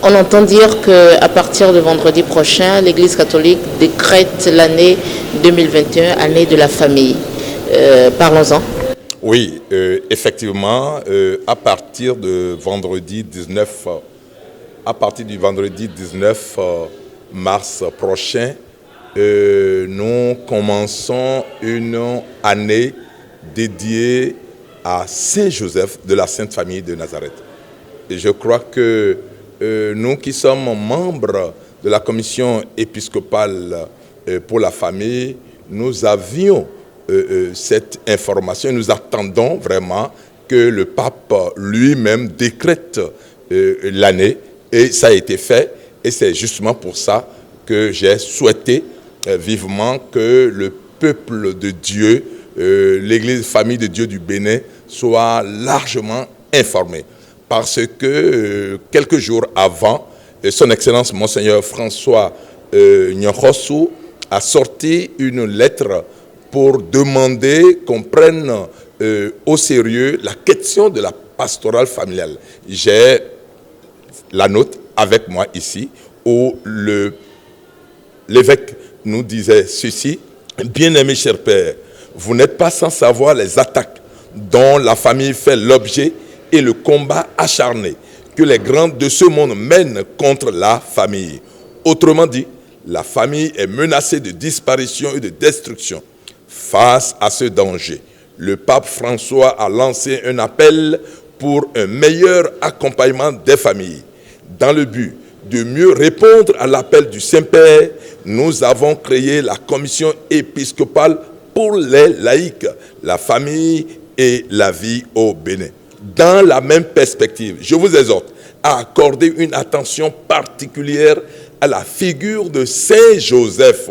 On entend dire qu'à partir de vendredi prochain, l'Église catholique décrète l'année 2021, année de la famille. Parlons-en. Oui, effectivement, à partir du vendredi 19 mars prochain, nous commençons une année dédiée à Saint Joseph de la Sainte Famille de Nazareth. Et je crois que nous qui sommes membres de la commission épiscopale pour la famille, nous avions cette information. Nous attendons vraiment que le pape lui-même décrète l'année, et ça a été fait, et c'est justement pour ça que j'ai souhaité vivement que le peuple de Dieu, l'Église Famille de Dieu du Bénin, soit largement informé. Parce que quelques jours avant, son Excellence Monseigneur François Nyokhossou a sorti une lettre pour demander qu'on prenne au sérieux la question de la pastorale familiale. J'ai la note avec moi ici, où l'évêque nous disait ceci: bien-aimés chers pères, vous n'êtes pas sans savoir les attaques dont la famille fait l'objet et le combat acharné que les grands de ce monde mènent contre la famille. Autrement dit, la famille est menacée de disparition et de destruction. Face à ce danger, le pape François a lancé un appel pour un meilleur accompagnement des familles. Dans le but de mieux répondre à l'appel du Saint-Père, nous avons créé la commission épiscopale pour les laïcs, la famille et la vie au Bénin. Dans la même perspective, je vous exhorte à accorder une attention particulière à la figure de Saint Joseph,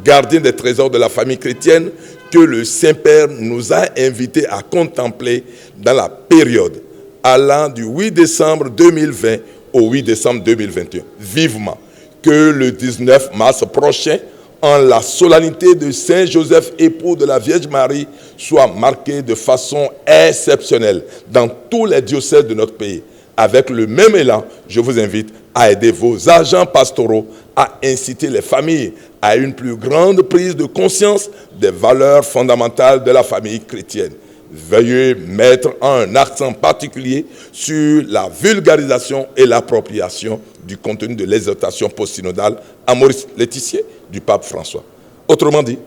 gardien des trésors de la famille chrétienne, que le Saint-Père nous a invités à contempler dans la période allant du 8 décembre 2020 au 8 décembre 2021. Vivement que le 19 mars prochain, en la solennité de Saint Joseph, époux de la Vierge Marie, soit marquée de façon exceptionnelle dans tous les diocèses de notre pays. Avec le même élan, je vous invite à aider vos agents pastoraux à inciter les familles à une plus grande prise de conscience des valeurs fondamentales de la famille chrétienne. Veuillez mettre un accent particulier sur la vulgarisation et l'appropriation du contenu de l'exhortation post-synodale Amoris Laetitia du pape François. Autrement dit,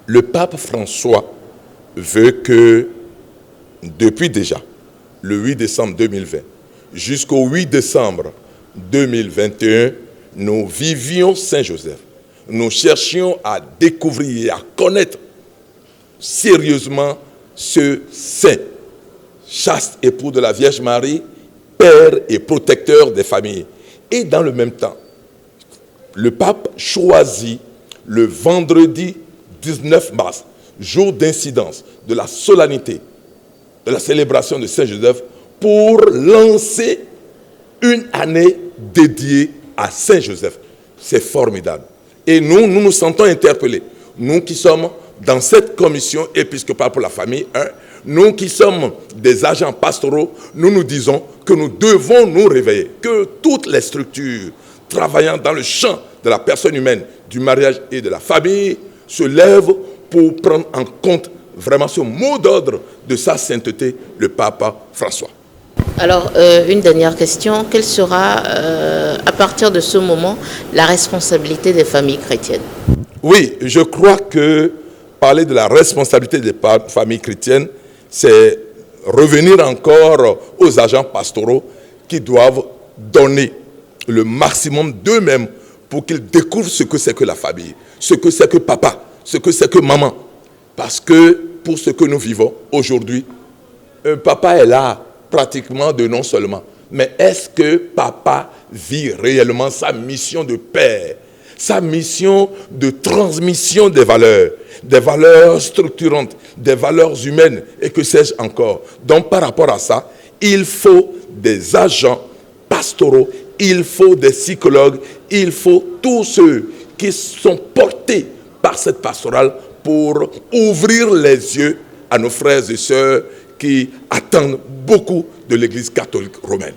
le pape François veut que, depuis déjà le 8 décembre 2020 jusqu'au 8 décembre 2021, nous vivions Saint Joseph. Nous cherchions à découvrir et à connaître sérieusement ce saint, chaste époux de la Vierge Marie, père et protecteur des familles. Et dans le même temps, le pape choisit le vendredi 19 mars, jour d'incidence de la solennité de la célébration de Saint Joseph, pour lancer une année dédiée à Saint Joseph. C'est formidable. Et nous sentons interpellés. Nous qui sommes dans cette commission épiscopale pour la famille, nous qui sommes des agents pastoraux, nous disons que nous devons nous réveiller, que toutes les structures travaillant dans le champ de la personne humaine, du mariage et de la famille, se lèvent pour prendre en compte vraiment ce mot d'ordre de sa sainteté, le pape François. Alors, une dernière question. Quelle sera, à partir de ce moment, la responsabilité des familles chrétiennes? Oui, je crois que parler de la responsabilité des familles chrétiennes, c'est revenir encore aux agents pastoraux qui doivent donner le maximum d'eux-mêmes pour qu'ils découvrent ce que c'est que la famille, ce que c'est que papa, ce que c'est que maman. Parce que pour ce que nous vivons aujourd'hui, un papa est là pratiquement de non seulement, mais est-ce que papa vit réellement sa mission de père, sa mission de transmission des valeurs structurantes, des valeurs humaines et que sais-je encore. Donc par rapport à ça, il faut des agents pastoraux, il faut des psychologues, il faut tous ceux qui sont portés par cette pastorale pour ouvrir les yeux à nos frères et sœurs qui attendent beaucoup de l'Église catholique romaine.